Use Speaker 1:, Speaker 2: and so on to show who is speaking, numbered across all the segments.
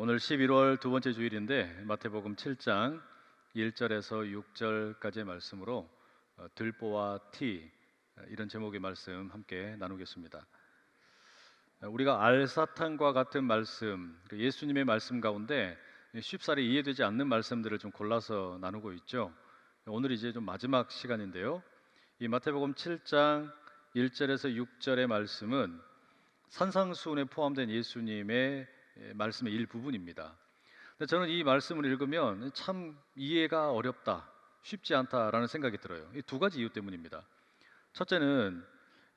Speaker 1: 오늘 11월 두 번째 주일인데 마태복음 7장 1절에서 6절까지의 말씀으로 들보와 티 이런 제목의 말씀 함께 나누겠습니다. 우리가 알사탕과 같은 말씀, 예수님의 말씀 가운데 쉽사리 이해되지 않는 말씀들을 좀 골라서 나누고 있죠. 오늘 이제 좀 마지막 시간인데요. 이 마태복음 7장 1절에서 6절의 말씀은 산상수훈에 포함된 예수님의 말씀의 일부분입니다. 근데 저는 이 말씀을 읽으면 참 이해가 어렵다, 쉽지 않다라는 생각이 들어요. 이 두 가지 이유 때문입니다. 첫째는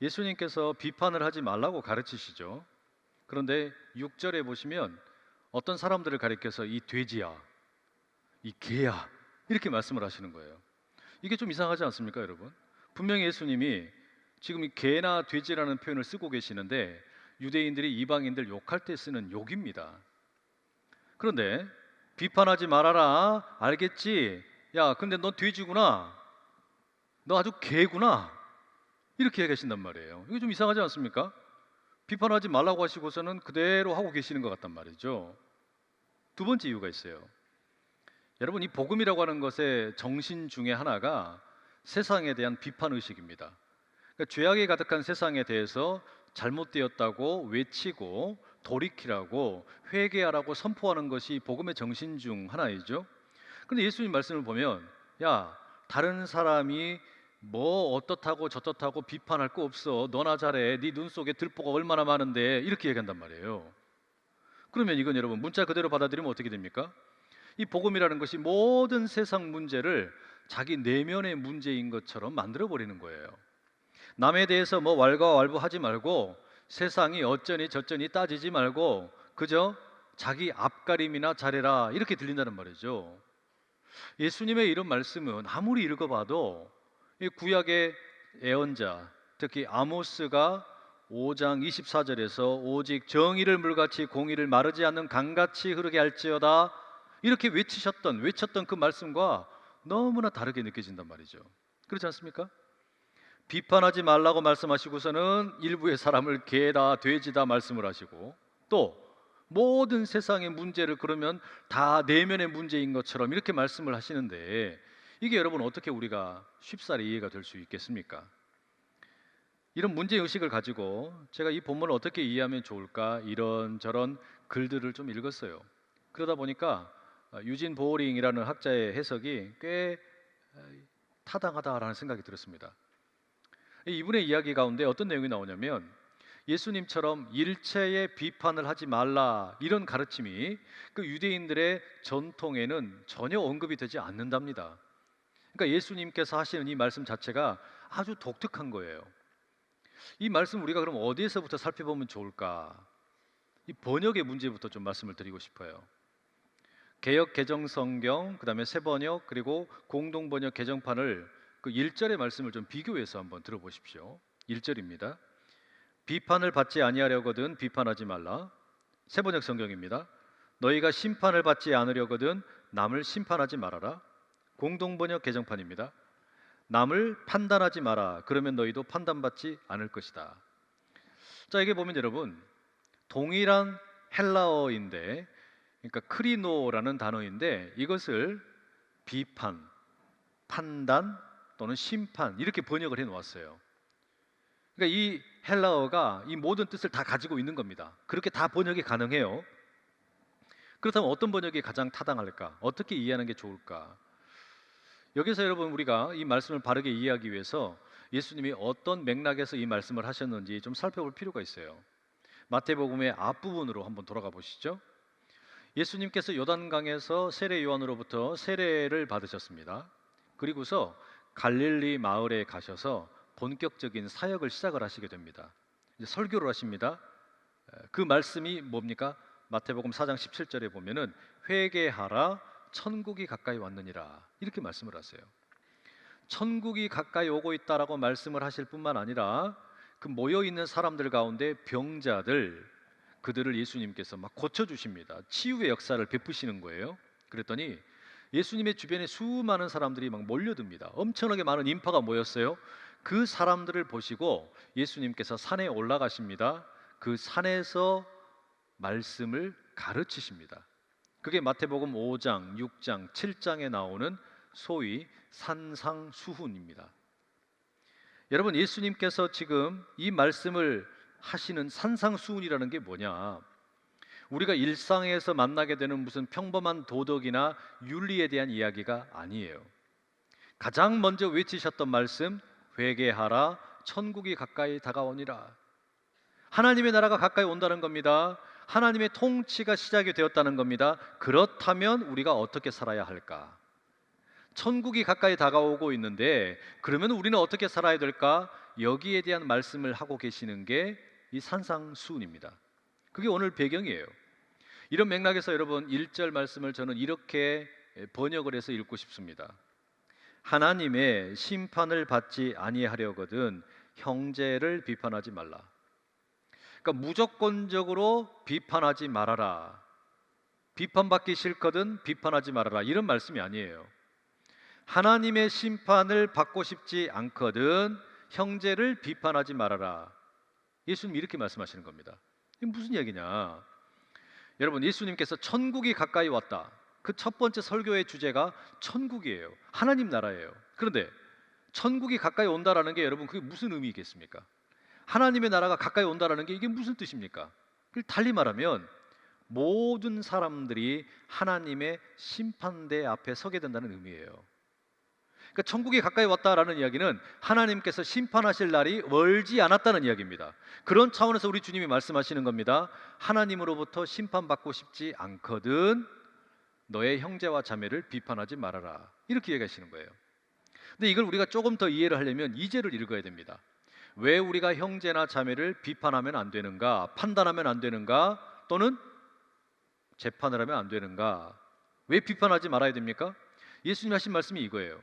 Speaker 1: 예수님께서 비판을 하지 말라고 가르치시죠. 그런데 6절에 보시면 어떤 사람들을 가리켜서 이 돼지야, 이 개야 이렇게 말씀을 하시는 거예요. 이게 좀 이상하지 않습니까, 여러분? 분명히 예수님이 지금 이 개나 돼지라는 표현을 쓰고 계시는데 유대인들이 이방인들 욕할 때 쓰는 욕입니다. 그런데 비판하지 말아라, 알겠지? 야, 근데 넌 돼지구나, 너 아주 개구나, 이렇게 얘기하신단 말이에요. 이게 좀 이상하지 않습니까? 비판하지 말라고 하시고서는 그대로 하고 계시는 것 같단 말이죠. 두 번째 이유가 있어요. 여러분, 이 복음이라고 하는 것의 정신 중에 하나가 세상에 대한 비판 의식입니다. 그러니까 죄악이 가득한 세상에 대해서 잘못되었다고 외치고 돌이키라고 회개하라고 선포하는 것이 복음의 정신 중 하나이죠. 그런데 예수님 말씀을 보면 야, 다른 사람이 뭐 어떻다고 저떻다고 비판할 거 없어, 너나 잘해, 네 눈 속에 들보가 얼마나 많은데, 이렇게 얘기한단 말이에요. 그러면 이건 여러분 문자 그대로 받아들이면 어떻게 됩니까? 이 복음이라는 것이 모든 세상 문제를 자기 내면의 문제인 것처럼 만들어 버리는 거예요. 남에 대해서 뭐 왈가왈부하지 말고 세상이 어쩌니 저쩌니 따지지 말고 그저 자기 앞가림이나 잘해라, 이렇게 들린다는 말이죠. 예수님의 이런 말씀은 아무리 읽어봐도 이 구약의 예언자, 특히 아모스가 5장 24절에서 오직 정의를 물같이 공의를 마르지 않는 강같이 흐르게 할지어다, 이렇게 외쳤던 그 말씀과 너무나 다르게 느껴진단 말이죠. 그렇지 않습니까? 비판하지 말라고 말씀하시고서는 일부의 사람을 개다 돼지다 말씀을 하시고, 또 모든 세상의 문제를 그러면 다 내면의 문제인 것처럼 이렇게 말씀을 하시는데, 이게 여러분 어떻게 우리가 쉽사리 이해가 될 수 있겠습니까? 이런 문제의식을 가지고 제가 이 본문을 어떻게 이해하면 좋을까 이런저런 글들을 좀 읽었어요. 그러다 보니까 유진 보어링이라는 학자의 해석이 꽤 타당하다라는 생각이 들었습니다. 이분의 이야기 가운데 어떤 내용이 나오냐면, 예수님처럼 일체의 비판을 하지 말라 이런 가르침이 그 유대인들의 전통에는 전혀 언급이 되지 않는답니다. 그러니까 예수님께서 하시는 이 말씀 자체가 아주 독특한 거예요. 이 말씀 우리가 그럼 어디에서부터 살펴보면 좋을까? 이 번역의 문제부터 좀 말씀을 드리고 싶어요. 개역 개정 성경, 그다음에 새번역, 그리고 공동 번역 개정판을 그 1절의 말씀을 좀 비교해서 한번 들어보십시오. 1절입니다. 비판을 받지 아니하려거든 비판하지 말라. 새번역 성경입니다. 너희가 심판을 받지 않으려거든 남을 심판하지 말아라. 공동 번역 개정판입니다. 남을 판단하지 마라. 그러면 너희도 판단받지 않을 것이다. 자, 이게 보면 여러분 동일한 헬라어인데, 그러니까 크리노라는 단어인데 이것을 비판, 판단 또는 심판 이렇게 번역을 해 놓았어요. 그러니까 이 헬라어가 이 모든 뜻을 다 가지고 있는 겁니다. 그렇게 다 번역이 가능해요. 그렇다면 어떤 번역이 가장 타당할까? 어떻게 이해하는 게 좋을까? 여기서 여러분 우리가 이 말씀을 바르게 이해하기 위해서 예수님이 어떤 맥락에서 이 말씀을 하셨는지 좀 살펴볼 필요가 있어요. 마태복음의 앞부분으로 한번 돌아가 보시죠. 예수님께서 요단강에서 세례 요한으로부터 세례를 받으셨습니다. 그리고서 갈릴리 마을에 가셔서 본격적인 사역을 시작을 하시게 됩니다. 이제 설교를 하십니다. 그 말씀이 뭡니까? 마태복음 4장 17절에 보면은 회개하라, 천국이 가까이 왔느니라, 이렇게 말씀을 하세요. 천국이 가까이 오고 있다라고 말씀을 하실 뿐만 아니라 그 모여 있는 사람들 가운데 병자들, 그들을 예수님께서 막 고쳐주십니다. 치유의 역사를 베푸시는 거예요. 그랬더니 예수님의 주변에 수많은 사람들이 막 몰려듭니다. 엄청나게 많은 인파가 모였어요. 그 사람들을 보시고 예수님께서 산에 올라가십니다. 그 산에서 말씀을 가르치십니다. 그게 마태복음 5장, 6장, 7장에 나오는 소위 산상수훈입니다. 여러분, 예수님께서 지금 이 말씀을 하시는 산상수훈이라는 게 뭐냐? 우리가 일상에서 만나게 되는 무슨 평범한 도덕이나 윤리에 대한 이야기가 아니에요. 가장 먼저 외치셨던 말씀, 회개하라, 천국이 가까이 다가오니라. 하나님의 나라가 가까이 온다는 겁니다. 하나님의 통치가 시작이 되었다는 겁니다. 그렇다면 우리가 어떻게 살아야 할까? 천국이 가까이 다가오고 있는데 그러면 우리는 어떻게 살아야 될까? 여기에 대한 말씀을 하고 계시는 게 이 산상수훈입니다. 그게 오늘 배경이에요. 이런 맥락에서 여러분 1절 말씀을 저는 이렇게 번역을 해서 읽고 싶습니다. 하나님의 심판을 받지 아니하려거든 형제를 비판하지 말라. 그러니까 무조건적으로 비판하지 말아라. 비판받기 싫거든 비판하지 말아라. 이런 말씀이 아니에요. 하나님의 심판을 받고 싶지 않거든 형제를 비판하지 말아라. 예수님 이렇게 말씀하시는 겁니다. 이게 무슨 얘기냐? 여러분, 예수님께서 천국이 가까이 왔다. 그 첫 번째 설교의 주제가 천국이에요. 하나님 나라예요. 그런데 천국이 가까이 온다라는 게 여러분 그게 무슨 의미겠습니까? 하나님의 나라가 가까이 온다라는 게 이게 무슨 뜻입니까? 달리 말하면 모든 사람들이 하나님의 심판대 앞에 서게 된다는 의미예요. 그러니까 천국이 가까이 왔다라는 이야기는 하나님께서 심판하실 날이 멀지 않았다는 이야기입니다. 그런 차원에서 우리 주님이 말씀하시는 겁니다. 하나님으로부터 심판받고 싶지 않거든 너의 형제와 자매를 비판하지 말아라. 이렇게 얘기하시는 거예요. 근데 이걸 우리가 조금 더 이해를 하려면 2절을 읽어야 됩니다. 왜 우리가 형제나 자매를 비판하면 안 되는가? 판단하면 안 되는가? 또는 재판을 하면 안 되는가? 왜 비판하지 말아야 됩니까? 예수님 하신 말씀이 이거예요.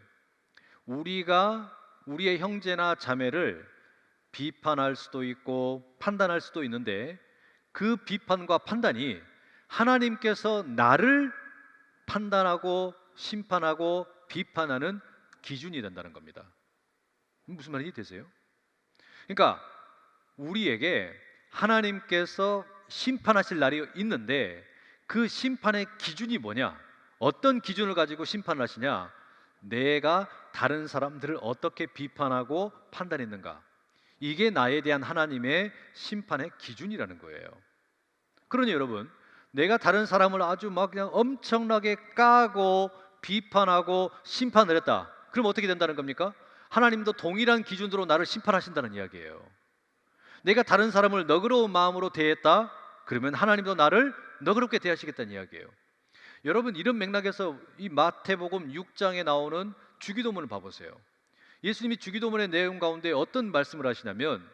Speaker 1: 우리가 우리의 형제나 자매를 비판할 수도 있고 판단할 수도 있는데 그 비판과 판단이 하나님께서 나를 판단하고 심판하고 비판하는 기준이 된다는 겁니다. 무슨 말인지 되세요? 그러니까 우리에게 하나님께서 심판하실 날이 있는데 그 심판의 기준이 뭐냐? 어떤 기준을 가지고 심판을 하시냐? 내가 다른 사람들을 어떻게 비판하고 판단했는가? 이게 나에 대한 하나님의 심판의 기준이라는 거예요. 그러니 여러분, 내가 다른 사람을 아주 막 그냥 엄청나게 까고 비판하고 심판을 했다. 그럼 어떻게 된다는 겁니까? 하나님도 동일한 기준으로 나를 심판하신다는 이야기예요. 내가 다른 사람을 너그러운 마음으로 대했다. 그러면 하나님도 나를 너그럽게 대하시겠다는 이야기예요. 여러분, 이런 맥락에서 이 마태복음 6장에 나오는 주기도문을 봐보세요. 예수님이 주기도문의 내용 가운데 어떤 말씀을 하시냐면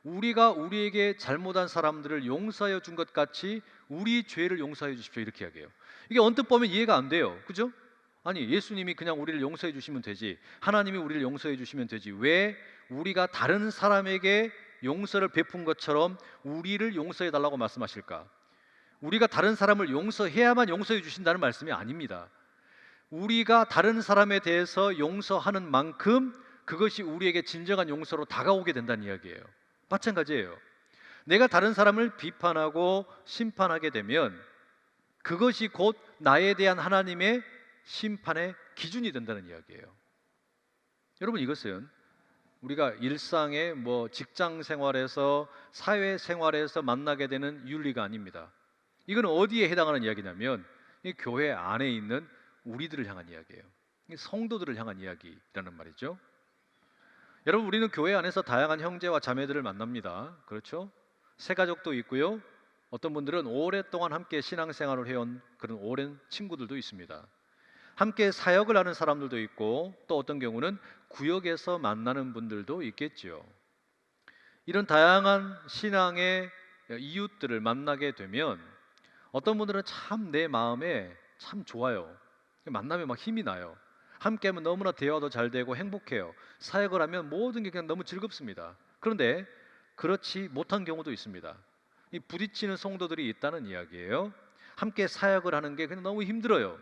Speaker 1: 우리가 우리에게 잘못한 사람들을 용서하여 준 것 같이 우리 죄를 용서해 주십시오 이렇게 이야기해요. 이게 언뜻 보면 이해가 안 돼요. 그죠? 아니, 예수님이 그냥 우리를 용서해 주시면 되지, 하나님이 우리를 용서해 주시면 되지, 왜 우리가 다른 사람에게 용서를 베푼 것처럼 우리를 용서해 달라고 말씀하실까? 우리가 다른 사람을 용서해야만 용서해 주신다는 말씀이 아닙니다. 우리가 다른 사람에 대해서 용서하는 만큼 그것이 우리에게 진정한 용서로 다가오게 된다는 이야기예요. 마찬가지예요. 내가 다른 사람을 비판하고 심판하게 되면 그것이 곧 나에 대한 하나님의 심판의 기준이 된다는 이야기예요. 여러분, 이것은 우리가 일상의 직장 생활에서 사회 생활에서 만나게 되는 윤리가 아닙니다. 이건 어디에 해당하는 이야기냐면 이 교회 안에 있는 우리들을 향한 이야기예요. 성도들을 향한 이야기라는 말이죠. 여러분, 우리는 교회 안에서 다양한 형제와 자매들을 만납니다. 그렇죠? 새가족도 있고요. 어떤 분들은 오랫동안 함께 신앙생활을 해온 그런 오랜 친구들도 있습니다. 함께 사역을 하는 사람들도 있고 또 어떤 경우는 구역에서 만나는 분들도 있겠죠. 이런 다양한 신앙의 이웃들을 만나게 되면 어떤 분들은 참 내 마음에 참 좋아요. 만나면 막 힘이 나요. 함께하면 너무나 대화도 잘 되고 행복해요. 사역을 하면 모든 게 그냥 너무 즐겁습니다. 그런데 그렇지 못한 경우도 있습니다. 이 부딪히는 성도들이 있다는 이야기예요. 함께 사역을 하는 게 그냥 너무 힘들어요.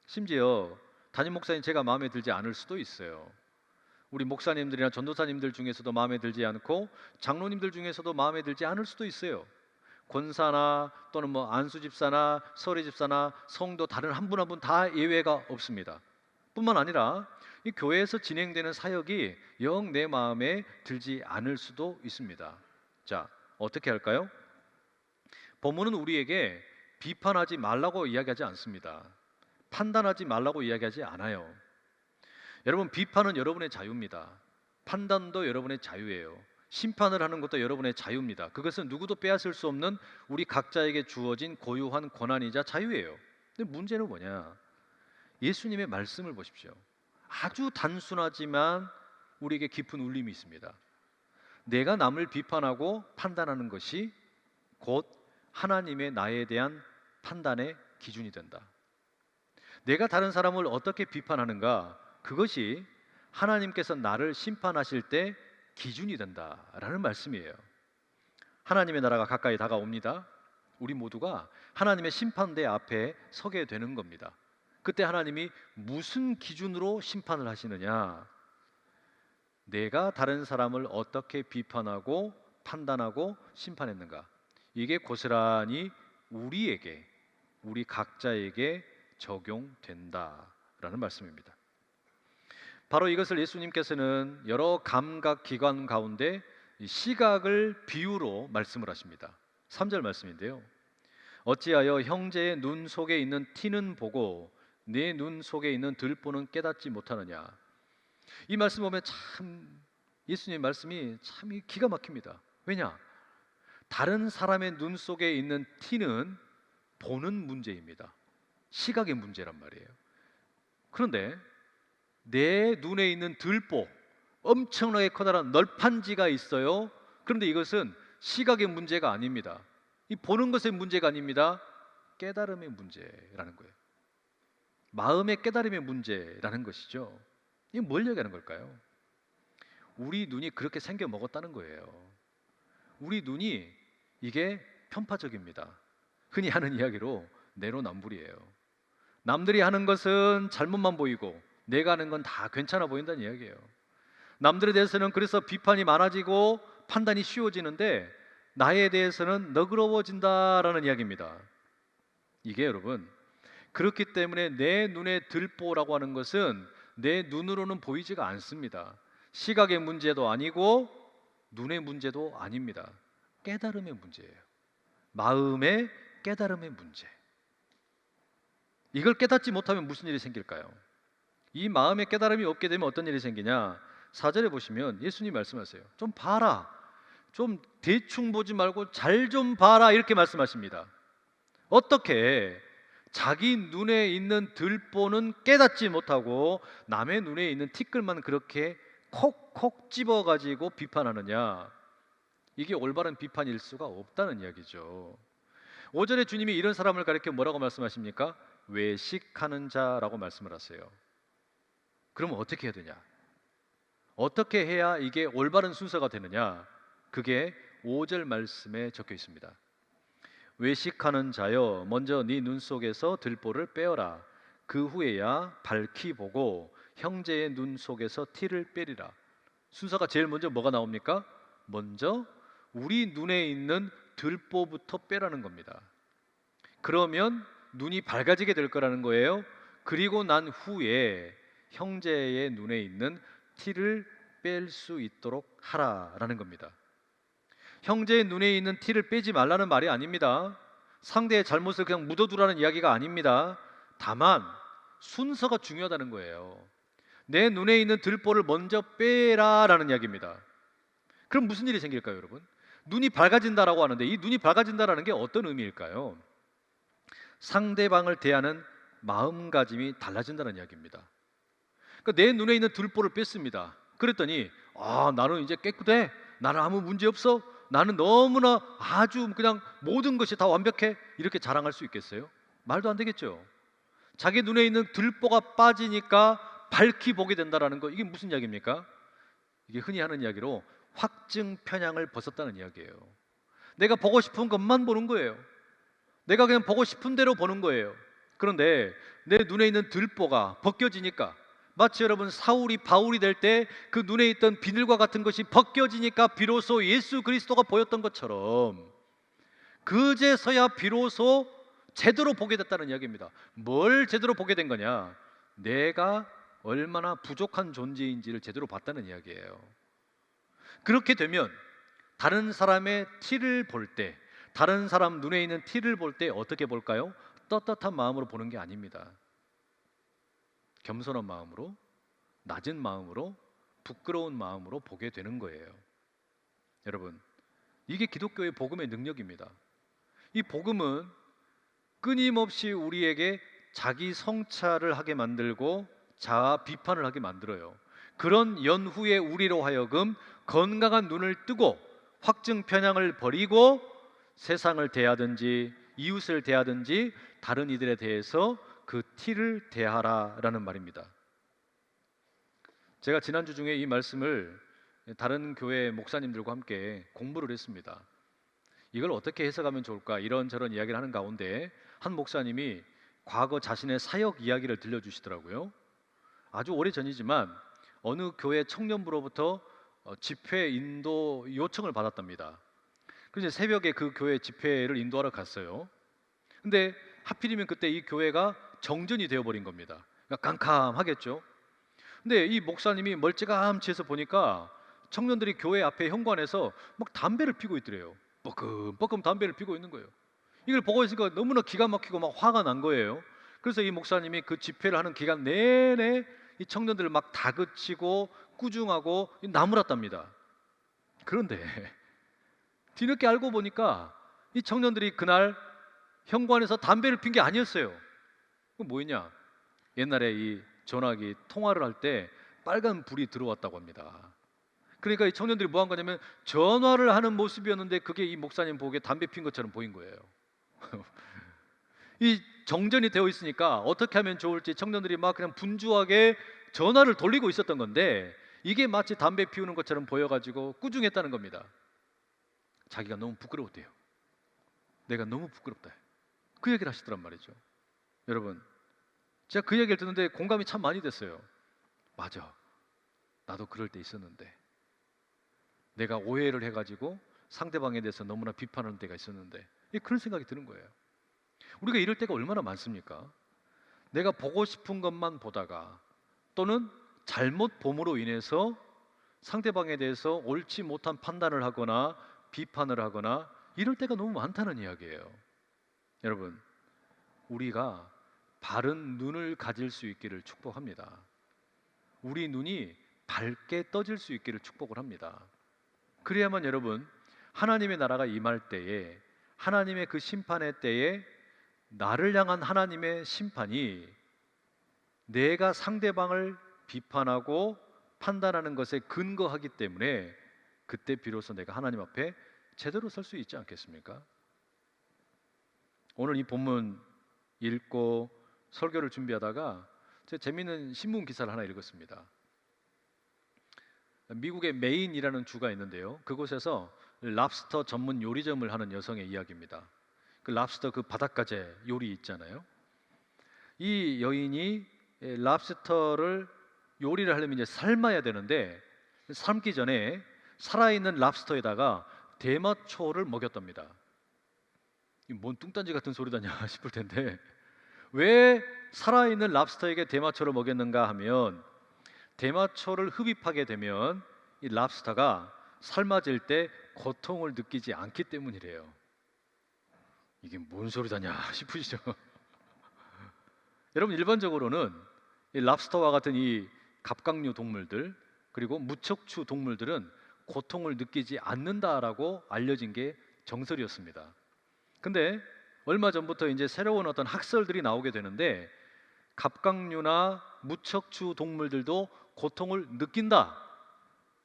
Speaker 1: 심지어 담임 목사님 제가 마음에 들지 않을 수도 있어요. 우리 목사님들이나 전도사님들 중에서도 마음에 들지 않고 장로님들 중에서도 마음에 들지 않을 수도 있어요. 권사나 또는 뭐 안수 집사나 서리 집사나 성도 다른 한 분 한 분 다 예외가 없습니다. 뿐만 아니라 이 교회에서 진행되는 사역이 영 내 마음에 들지 않을 수도 있습니다. 자, 어떻게 할까요? 본문은 우리에게 비판하지 말라고 이야기하지 않습니다. 판단하지 말라고 이야기하지 않아요. 여러분, 비판은 여러분의 자유입니다. 판단도 여러분의 자유예요. 심판을 하는 것도 여러분의 자유입니다. 그것은 누구도 빼앗을 수 없는 우리 각자에게 주어진 고유한 권한이자 자유예요. 근데 문제는 뭐냐? 예수님의 말씀을 보십시오. 아주 단순하지만 우리에게 깊은 울림이 있습니다. 내가 남을 비판하고 판단하는 것이 곧 하나님의 나에 대한 판단의 기준이 된다. 내가 다른 사람을 어떻게 비판하는가, 그것이 하나님께서 나를 심판하실 때 기준이 된다라는 말씀이에요. 하나님의 나라가 가까이 다가옵니다. 우리 모두가 하나님의 심판대 앞에 서게 되는 겁니다. 그때 하나님이 무슨 기준으로 심판을 하시느냐? 내가 다른 사람을 어떻게 비판하고 판단하고 심판했는가? 이게 고스란히 우리에게, 우리 각자에게 적용된다라는 말씀입니다. 바로 이것을 예수님께서는 여러 감각 기관 가운데 시각을 비유로 말씀을 하십니다. 3절 말씀인데요. 어찌하여 형제의 눈 속에 있는 티는 보고 내 눈 속에 있는 들보는 깨닫지 못하느냐. 이 말씀 보면 참 예수님의 말씀이 참 기가 막힙니다. 왜냐? 다른 사람의 눈 속에 있는 티는 보는 문제입니다. 시각의 문제란 말이에요. 그런데 내 눈에 있는 들보, 엄청나게 커다란 널판지가 있어요. 그런데 이것은 시각의 문제가 아닙니다. 이 보는 것의 문제가 아닙니다. 깨달음의 문제라는 거예요. 마음의 깨달음의 문제라는 것이죠. 이게 뭘 얘기하는 걸까요? 우리 눈이 그렇게 생겨 먹었다는 거예요. 우리 눈이 이게 편파적입니다. 흔히 하는 이야기로 내로남불이에요. 남들이 하는 것은 잘못만 보이고 내가 하는 건 다 괜찮아 보인다는 이야기예요. 남들에 대해서는 그래서 비판이 많아지고 판단이 쉬워지는데 나에 대해서는 너그러워진다라는 이야기입니다. 이게 여러분, 그렇기 때문에 내 눈에 들보라고 하는 것은 내 눈으로는 보이지가 않습니다. 시각의 문제도 아니고 눈의 문제도 아닙니다. 깨달음의 문제예요. 마음의 깨달음의 문제. 이걸 깨닫지 못하면 무슨 일이 생길까요? 이 마음의 깨달음이 없게 되면 어떤 일이 생기냐? 4절에 보시면 예수님 말씀하세요. 좀 봐라. 좀 대충 보지 말고 잘 좀 봐라, 이렇게 말씀하십니다. 어떻게 자기 눈에 있는 들보는 깨닫지 못하고 남의 눈에 있는 티끌만 그렇게 콕콕 집어가지고 비판하느냐? 이게 올바른 비판일 수가 없다는 이야기죠. 5절에 주님이 이런 사람을 가리켜 뭐라고 말씀하십니까? 외식하는 자라고 말씀을 하세요. 그러면 어떻게 해야 되냐? 어떻게 해야 이게 올바른 순서가 되느냐? 그게 5절 말씀에 적혀 있습니다. 외식하는 자여, 먼저 네 눈 속에서 들보를 빼어라. 그 후에야 밝히 보고 형제의 눈 속에서 티를 빼리라. 순서가 제일 먼저 뭐가 나옵니까? 먼저 우리 눈에 있는 들보부터 빼라는 겁니다. 그러면 눈이 밝아지게 될 거라는 거예요. 그리고 난 후에 형제의 눈에 있는 티를 뺄 수 있도록 하라라는 겁니다. 형제의 눈에 있는 티를 빼지 말라는 말이 아닙니다. 상대의 잘못을 그냥 묻어두라는 이야기가 아닙니다. 다만 순서가 중요하다는 거예요. 내 눈에 있는 들보를 먼저 빼라라는 이야기입니다. 그럼 무슨 일이 생길까요, 여러분? 눈이 밝아진다라고 하는데 이 눈이 밝아진다라는 게 어떤 의미일까요? 상대방을 대하는 마음가짐이 달라진다는 이야기입니다. 그러니까 내 눈에 있는 들보를 뺐습니다. 그랬더니 나는 이제 깨끗해. 나는 아무 문제 없어. 나는 너무나 아주 그냥 모든 것이 다 완벽해. 이렇게 자랑할 수 있겠어요? 말도 안 되겠죠. 자기 눈에 있는 들보가 빠지니까 밝히 보게 된다는 거, 이게 무슨 이야기입니까? 이게 흔히 하는 이야기로 확증 편향을 벗었다는 이야기예요. 내가 보고 싶은 것만 보는 거예요. 내가 그냥 보고 싶은 대로 보는 거예요. 그런데 내 눈에 있는 들보가 벗겨지니까, 마치 여러분 사울이 바울이 될 때 그 눈에 있던 비늘과 같은 것이 벗겨지니까 비로소 예수 그리스도가 보였던 것처럼, 그제서야 비로소 제대로 보게 됐다는 이야기입니다. 뭘 제대로 보게 된 거냐? 내가 얼마나 부족한 존재인지를 제대로 봤다는 이야기예요. 그렇게 되면 다른 사람의 티를 볼 때, 다른 사람 눈에 있는 티를 볼 때 어떻게 볼까요? 떳떳한 마음으로 보는 게 아닙니다. 겸손한 마음으로, 낮은 마음으로, 부끄러운 마음으로 보게 되는 거예요. 여러분, 이게 기독교의 복음의 능력입니다. 이 복음은 끊임없이 우리에게 자기 성찰을 하게 만들고 자아 비판을 하게 만들어요. 그런 연후에 우리로 하여금 건강한 눈을 뜨고 확증 편향을 버리고 세상을 대하든지 이웃을 대하든지 다른 이들에 대해서 그 티를 대하라라는 말입니다. 제가 지난주 중에 이 말씀을 다른 교회 목사님들과 함께 공부를 했습니다. 이걸 어떻게 해석하면 좋을까 이런저런 이야기를 하는 가운데 한 목사님이 과거 자신의 사역 이야기를 들려주시더라고요. 아주 오래전이지만 어느 교회 청년부로부터 집회 인도 요청을 받았답니다. 그래서 새벽에 그 교회 집회를 인도하러 갔어요. 근데 하필이면 그때 이 교회가 정전이 되어버린 겁니다. 그러니까 깜깜하겠죠. 근데 이 목사님이 멀찌감치해서 보니까 청년들이 교회 앞에 현관에서 막 담배를 피고 있더래요. 뻐끔뻐끔 담배를 피고 있는 거예요. 이걸 보고 있으니까 너무나 기가 막히고 막 화가 난 거예요. 그래서 이 목사님이 그 집회를 하는 기간 내내 이 청년들을 막 다그치고 꾸중하고 나무랐답니다. 그런데 뒤늦게 알고 보니까 이 청년들이 그날 현관에서 담배를 핀 게 아니었어요. 그건 뭐였냐? 옛날에 이 전화기 통화를 할 때 빨간 불이 들어왔다고 합니다. 그러니까 이 청년들이 뭐 한 거냐면 전화를 하는 모습이었는데 그게 이 목사님 보기에 담배 핀 것처럼 보인 거예요. 이 정전이 되어 있으니까 어떻게 하면 좋을지 청년들이 막 그냥 분주하게 전화를 돌리고 있었던 건데 이게 마치 담배 피우는 것처럼 보여가지고 꾸중했다는 겁니다. 자기가 너무 부끄러웠대요. 내가 너무 부끄럽다. 그 얘기를 하시더란 말이죠. 여러분, 제가 그 얘기를 듣는데 공감이 참 많이 됐어요. 맞아, 나도 그럴 때 있었는데 내가 오해를 해가지고 상대방에 대해서 너무나 비판하는 때가 있었는데 그런 생각이 드는 거예요. 우리가 이럴 때가 얼마나 많습니까? 내가 보고 싶은 것만 보다가 또는 잘못 봄으로 인해서 상대방에 대해서 옳지 못한 판단을 하거나 비판을 하거나 이럴 때가 너무 많다는 이야기예요. 여러분, 우리가 바른 눈을 가질 수 있기를 축복합니다. 우리 눈이 밝게 떠질 수 있기를 축복을 합니다. 그래야만 여러분, 하나님의 나라가 임할 때에 하나님의 그 심판의 때에 나를 향한 하나님의 심판이 내가 상대방을 비판하고 판단하는 것에 근거하기 때문에 그때 비로소 내가 하나님 앞에 제대로 설 수 있지 않겠습니까? 오늘 이 본문 읽고 설교를 준비하다가 제가 재미있는 신문 기사를 하나 읽었습니다. 미국의 메인이라는 주가 있는데요. 그곳에서 랍스터 전문 요리점을 하는 여성의 이야기입니다. 그 랍스터 그 바닷가재 요리 있잖아요. 이 여인이 랍스터를 요리를 하려면 이제 삶아야 되는데 삶기 전에 살아있는 랍스터에다가 대마초를 먹였답니다. 뭔 뚱딴지 같은 소리다냐 싶을 텐데 왜 살아있는 랍스터에게 대마초를 먹였는가 하면 대마초를 흡입하게 되면 이 랍스터가 삶아질 때 고통을 느끼지 않기 때문이래요. 이게 뭔 소리다냐 싶으시죠? 여러분, 일반적으로는 이 랍스터와 같은 이 갑각류 동물들 그리고 무척추 동물들은 고통을 느끼지 않는다라고 알려진 게 정설이었습니다. 근데 얼마 전부터 이제 새로운 어떤 학설들이 나오게 되는데 갑각류나 무척추 동물들도 고통을 느낀다.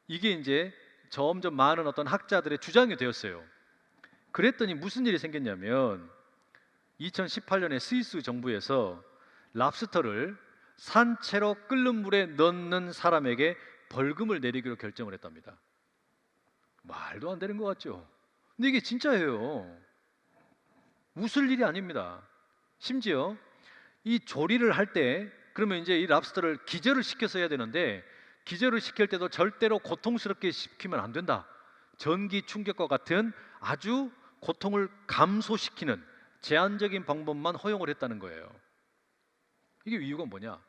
Speaker 1: 이게 이제 점점 많은 어떤 학자들의 주장이 되었어요. 그랬더니 무슨 일이 생겼냐면 2018년에 스위스 정부에서 랍스터를 산채로 끓는 물에 넣는 사람에게 벌금을 내리기로 결정을 했답니다. 말도 안 되는 것 같죠? 근데 이게 진짜예요. 웃을 일이 아닙니다. 심지어 이 조리를 할 때 그러면 이제 이 랍스터를 기절을 시켜서 해야 되는데 기절을 시킬 때도 절대로 고통스럽게 시키면 안 된다. 전기 충격과 같은 아주 고통을 감소시키는 제한적인 방법만 허용을 했다는 거예요. 이게 이유가 뭐냐?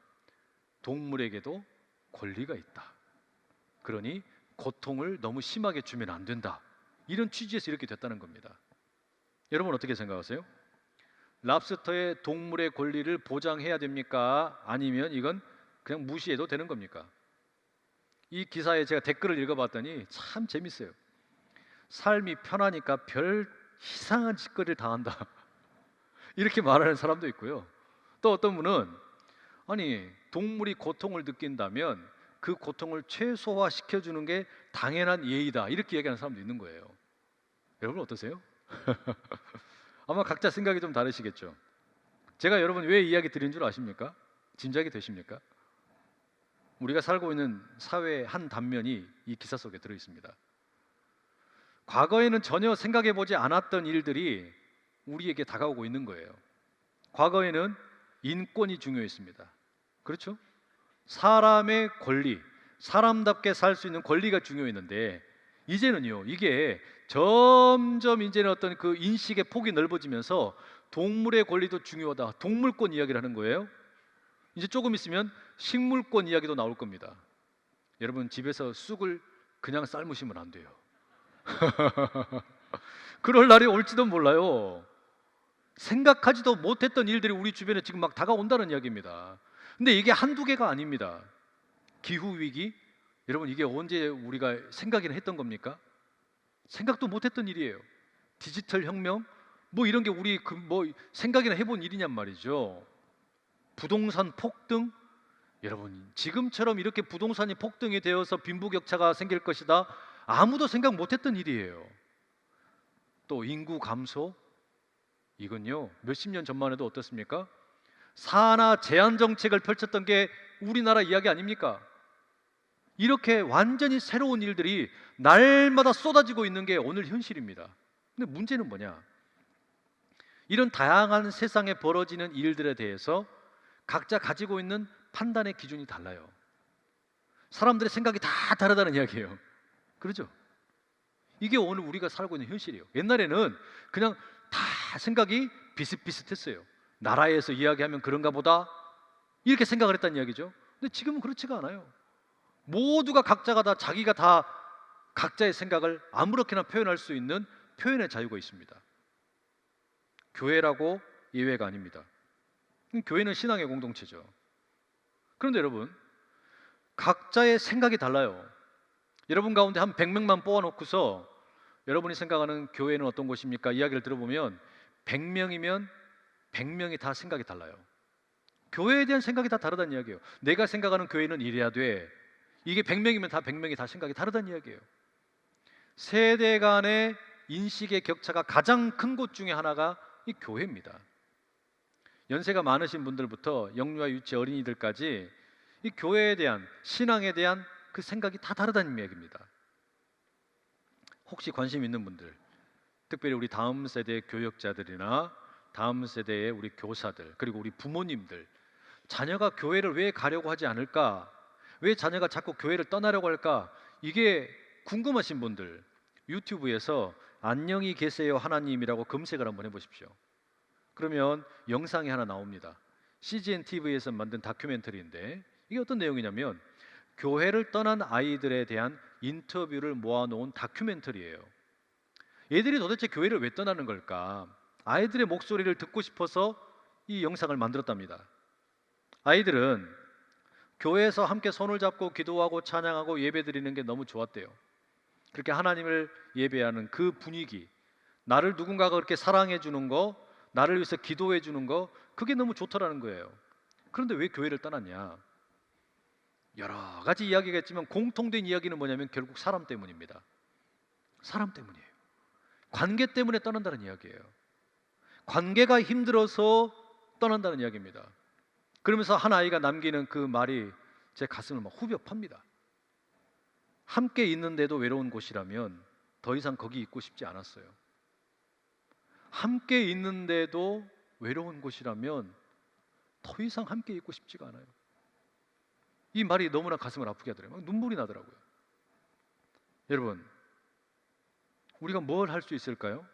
Speaker 1: 동물에게도 권리가 있다. 그러니 고통을 너무 심하게 주면 안 된다. 이런 취지에서 이렇게 됐다는 겁니다. 여러분 어떻게 생각하세요? 랍스터의 동물의 권리를 보장해야 됩니까? 아니면 이건 그냥 무시해도 되는 겁니까? 이 기사에 제가 댓글을 읽어봤더니 참 재밌어요. 삶이 편하니까 별 이상한 짓거리를 당한다. 이렇게 말하는 사람도 있고요. 또 어떤 분은 아니 동물이 고통을 느낀다면 그 고통을 최소화시켜주는 게 당연한 예의다. 이렇게 얘기하는 사람도 있는 거예요. 여러분 어떠세요? 아마 각자 생각이 좀 다르시겠죠. 제가 여러분 왜 이야기 드린 줄 아십니까? 짐작이 되십니까? 우리가 살고 있는 사회의 한 단면이 이 기사 속에 들어 있습니다. 과거에는 전혀 생각해 보지 않았던 일들이 우리에게 다가오고 있는 거예요. 과거에는 인권이 중요했습니다. 그렇죠? 사람의 권리, 사람답게 살 수 있는 권리가 중요했는데 이제는요, 이게 점점 이제는 어떤 그 인식의 폭이 넓어지면서 동물의 권리도 중요하다. 동물권 이야기를 하는 거예요. 이제 조금 있으면 식물권 이야기도 나올 겁니다. 여러분 집에서 쑥을 그냥 삶으시면 안 돼요. 그럴 날이 올지도 몰라요. 생각하지도 못했던 일들이 우리 주변에 지금 막 다가온다는 이야기입니다. 근데 이게 한두 개가 아닙니다. 기후위기, 여러분 이게 언제 우리가 생각이나 했던 겁니까? 생각도 못했던 일이에요. 디지털 혁명, 뭐 이런 게 우리 뭐 생각이나 해본 일이냔 말이죠. 부동산 폭등, 여러분 지금처럼 이렇게 부동산이 폭등이 되어서 빈부격차가 생길 것이다, 아무도 생각 못했던 일이에요. 또 인구 감소, 이건요 몇십 년 전만 해도 어떻습니까? 산하 제한 정책을 펼쳤던 게 우리나라 이야기 아닙니까? 이렇게 완전히 새로운 일들이 날마다 쏟아지고 있는 게 오늘 현실입니다. 근데 문제는 뭐냐? 이런 다양한 세상에 벌어지는 일들에 대해서 각자 가지고 있는 판단의 기준이 달라요. 사람들의 생각이 다 다르다는 이야기예요. 그렇죠? 이게 오늘 우리가 살고 있는 현실이에요. 옛날에는 그냥 다 생각이 비슷비슷했어요. 나라에서 이야기하면 그런가 보다 이렇게 생각을 했다는 이야기죠. 근데 지금은 그렇지가 않아요. 모두가 각자가 다 자기가 다 각자의 생각을 아무렇게나 표현할 수 있는 표현의 자유가 있습니다. 교회라고 예외가 아닙니다. 교회는 신앙의 공동체죠. 그런데 여러분, 각자의 생각이 달라요. 여러분 가운데 한 100명만 뽑아놓고서 여러분이 생각하는 교회는 어떤 곳입니까? 이야기를 들어보면 100명이면 100명이 다 생각이 달라요. 교회에 대한 생각이 다 다르다는 이야기예요. 내가 생각하는 교회는 이래야 돼. 이게 100명이면 다 100명이 다 생각이 다르다는 이야기예요. 세대 간의 인식의 격차가 가장 큰 곳 중에 하나가 이 교회입니다. 연세가 많으신 분들부터 영유아 유치 어린이들까지 이 교회에 대한, 신앙에 대한 그 생각이 다 다르다는 이야기입니다. 혹시 관심 있는 분들, 특별히 우리 다음 세대 교역자들이나 다음 세대의 우리 교사들, 그리고 우리 부모님들, 자녀가 교회를 왜 가려고 하지 않을까? 왜 자녀가 자꾸 교회를 떠나려고 할까? 이게 궁금하신 분들, 유튜브에서 안녕히 계세요 하나님이라고 검색을 한번 해보십시오. 그러면 영상이 하나 나옵니다. CGN TV에서 만든 다큐멘터리인데 이게 어떤 내용이냐면 교회를 떠난 아이들에 대한 인터뷰를 모아놓은 다큐멘터리예요. 얘들이 도대체 교회를 왜 떠나는 걸까? 아이들의 목소리를 듣고 싶어서 이 영상을 만들었답니다. 아이들은 교회에서 함께 손을 잡고 기도하고 찬양하고 예배드리는 게 너무 좋았대요. 그렇게 하나님을 예배하는 그 분위기, 나를 누군가가 그렇게 사랑해 주는 거, 나를 위해서 기도해 주는 거, 그게 너무 좋더라는 거예요. 그런데 왜 교회를 떠났냐? 여러 가지 이야기가 있지만 공통된 이야기는 뭐냐면 결국 사람 때문입니다. 사람 때문이에요. 관계 때문에 떠난다는 이야기예요. 관계가 힘들어서 떠난다는 이야기입니다. 그러면서 한 아이가 남기는 그 말이 제 가슴을 막 후벼 팝니다. 함께 있는데도 외로운 곳이라면 더 이상 거기 있고 싶지 않았어요. 함께 있는데도 외로운 곳이라면 더 이상 함께 있고 싶지가 않아요. 이 말이 너무나 가슴을 아프게 하더라고요. 눈물이 나더라고요. 여러분, 우리가 뭘 할 수 있을까요?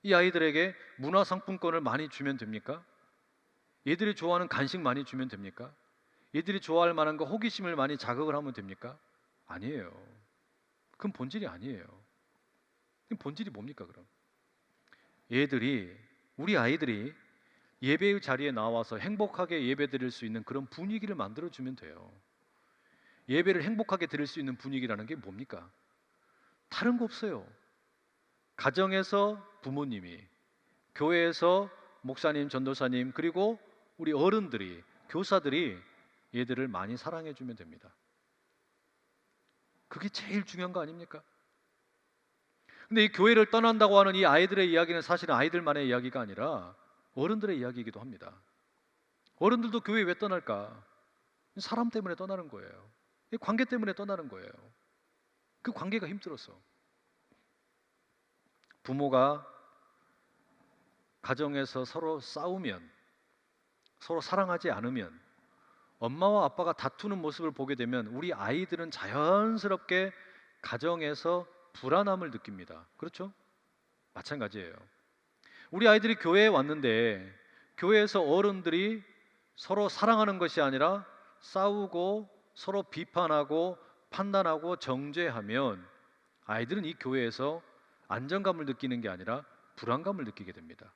Speaker 1: 이 아이들에게 문화상품권을 많이 주면 됩니까? 얘들이 좋아하는 간식 많이 주면 됩니까? 얘들이 좋아할 만한 거 호기심을 많이 자극을 하면 됩니까? 아니에요. 그건 본질이 아니에요. 그럼 본질이 뭡니까 그럼? 우리 아이들이 예배의 자리에 나와서 행복하게 예배 드릴 수 있는 그런 분위기를 만들어주면 돼요. 예배를 행복하게 드릴 수 있는 분위기라는 게 뭡니까? 다른 거 없어요. 가정에서 부모님이, 교회에서 목사님, 전도사님, 그리고 우리 어른들이, 교사들이 얘들을 많이 사랑해 주면 됩니다. 그게 제일 중요한 거 아닙니까? 근데 이 교회를 떠난다고 하는 이 아이들의 이야기는 사실은 아이들만의 이야기가 아니라 어른들의 이야기이기도 합니다. 어른들도 교회 왜 떠날까? 사람 때문에 떠나는 거예요. 관계 때문에 떠나는 거예요. 그 관계가 힘들어서. 부모가 가정에서 서로 싸우면, 서로 사랑하지 않으면, 엄마와 아빠가 다투는 모습을 보게 되면 우리 아이들은 자연스럽게 가정에서 불안함을 느낍니다. 그렇죠? 마찬가지예요. 우리 아이들이 교회에 왔는데 교회에서 어른들이 서로 사랑하는 것이 아니라 싸우고 서로 비판하고 판단하고 정죄하면 아이들은 이 교회에서 안정감을 느끼는 게 아니라 불안감을 느끼게 됩니다.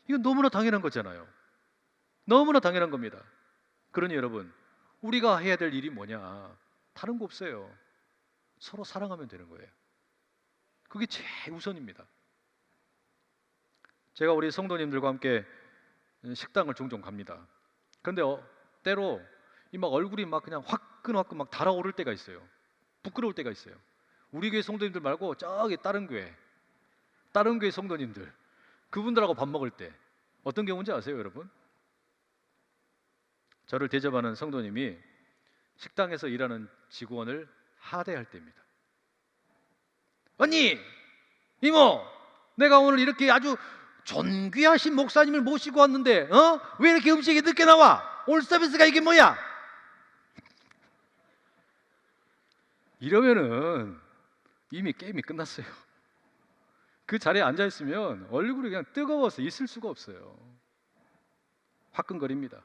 Speaker 1: 이건 너무나 당연한 거잖아요. 너무나 당연한 겁니다. 그러니 여러분, 우리가 해야 될 일이 뭐냐? 다른 거 없어요. 서로 사랑하면 되는 거예요. 그게 제일 우선입니다. 제가 우리 성도님들과 함께 식당을 종종 갑니다. 그런데 때로 이 막 얼굴이 막 그냥 화끈화끈 막 달아오를 때가 있어요. 부끄러울 때가 있어요. 우리 교회 성도님들 말고 저기 다른 교회 성도님들, 그분들하고 밥 먹을 때 어떤 경우인지 아세요, 여러분? 저를 대접하는 성도님이 식당에서 일하는 직원을 하대할 때입니다. 언니, 이모, 내가 오늘 이렇게 아주 존귀하신 목사님을 모시고 왔는데 왜 이렇게 음식이 늦게 나와? 오늘 서비스가 이게 뭐야? 이러면은 이미 게임이 끝났어요. 그 자리에 앉아있으면 얼굴이 그냥 뜨거워서 있을 수가 없어요. 화끈거립니다.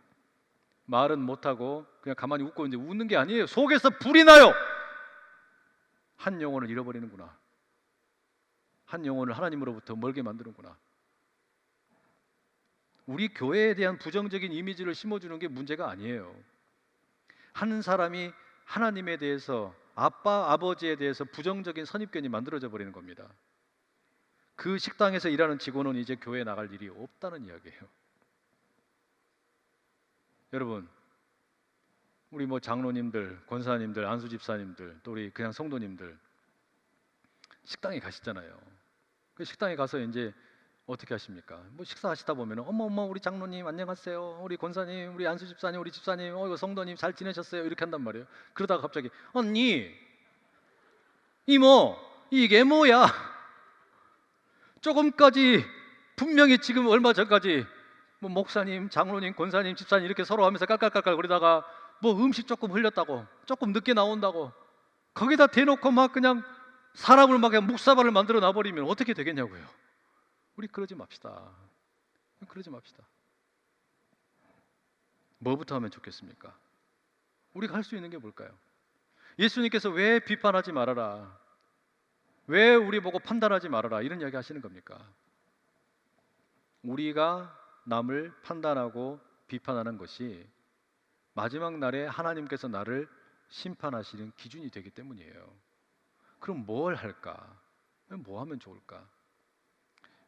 Speaker 1: 말은 못하고 그냥 가만히 웃고 있는데 웃는 게 아니에요. 속에서 불이 나요. 한 영혼을 잃어버리는구나. 한 영혼을 하나님으로부터 멀게 만드는구나. 우리 교회에 대한 부정적인 이미지를 심어주는 게 문제가 아니에요. 한 사람이 하나님에 대해서, 아빠, 아버지에 대해서 부정적인 선입견이 만들어져 버리는 겁니다. 그 식당에서 일하는 직원은 이제 교회에 나갈 일이 없다는 이야기예요. 여러분, 우리 장로님들, 권사님들, 안수 집사님들, 또 우리 그냥 성도님들 식당에 가시잖아요. 그 식당에 가서 이제 어떻게 하십니까? 식사하시다 보면 어머 우리 장로님 안녕하세요, 우리 권사님, 우리 안수 집사님, 우리 집사님, 이거 성도님 잘 지내셨어요? 이렇게 한단 말이에요. 그러다가 갑자기 언니, 이모, 이게 뭐야? 조금까지 분명히 지금 얼마 전까지 목사님, 장로님, 권사님, 집사님 이렇게 서로 하면서 깔깔깔깔 그러다가 음식 조금 흘렸다고, 조금 늦게 나온다고 거기다 대놓고 막 그냥 사람을 막 그냥 묵사발을 만들어 놔버리면 어떻게 되겠냐고요. 우리 그러지 맙시다. 그러지 맙시다. 뭐부터 하면 좋겠습니까? 우리가 할 수 있는 게 뭘까요? 예수님께서 왜 비판하지 말아라, 왜 우리 보고 판단하지 말아라 이런 이야기 하시는 겁니까? 우리가 남을 판단하고 비판하는 것이 마지막 날에 하나님께서 나를 심판하시는 기준이 되기 때문이에요. 그럼 뭘 할까? 뭐 하면 좋을까?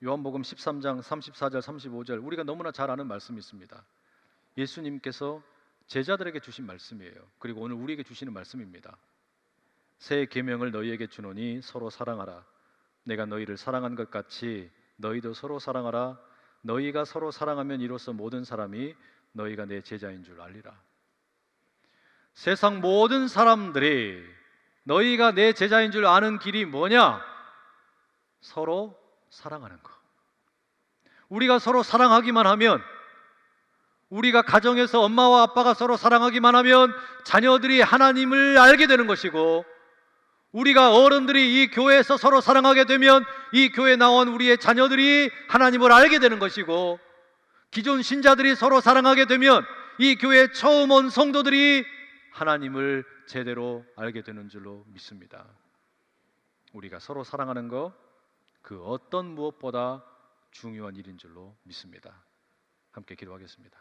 Speaker 1: 요한복음 13장 34절 35절 우리가 너무나 잘 아는 말씀이 있습니다. 예수님께서 제자들에게 주신 말씀이에요. 그리고 오늘 우리에게 주시는 말씀입니다. 새 계명을 너희에게 주노니 서로 사랑하라. 내가 너희를 사랑한 것 같이 너희도 서로 사랑하라. 너희가 서로 사랑하면 이로써 모든 사람이 너희가 내 제자인 줄 알리라. 세상 모든 사람들이 너희가 내 제자인 줄 아는 길이 뭐냐? 서로 사랑하는 거. 우리가 서로 사랑하기만 하면, 우리가 가정에서 엄마와 아빠가 서로 사랑하기만 하면 자녀들이 하나님을 알게 되는 것이고, 우리가 어른들이 이 교회에서 서로 사랑하게 되면 이 교회에 나온 우리의 자녀들이 하나님을 알게 되는 것이고, 기존 신자들이 서로 사랑하게 되면 이 교회에 처음 온 성도들이 하나님을 제대로 알게 되는 줄로 믿습니다. 우리가 서로 사랑하는 것, 그 어떤 무엇보다 중요한 일인 줄로 믿습니다. 함께 기도하겠습니다.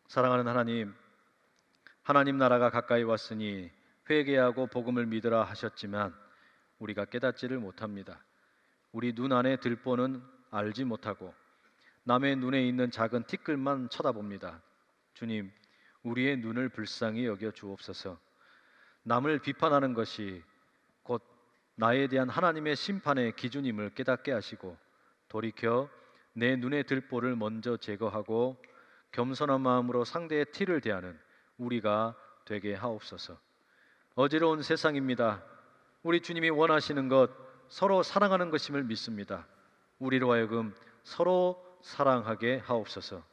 Speaker 1: 사랑하는 하나님, 하나님 나라가 가까이 왔으니 회개하고 복음을 믿으라 하셨지만 우리가 깨닫지를 못합니다. 우리 눈 안에 들보는 알지 못하고 남의 눈에 있는 작은 티끌만 쳐다봅니다. 주님, 우리의 눈을 불쌍히 여겨 주옵소서. 남을 비판하는 것이 곧 나에 대한 하나님의 심판의 기준임을 깨닫게 하시고, 돌이켜 내 눈의 들보를 먼저 제거하고 겸손한 마음으로 상대의 티를 대하는 우리가 되게 하옵소서. 어지러운 세상입니다. 우리 주님이 원하시는 것, 서로 사랑하는 것임을 믿습니다. 우리로 하여금 서로 사랑하게 하옵소서.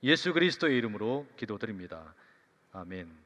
Speaker 1: 예수 그리스도의 이름으로 기도드립니다. 아멘.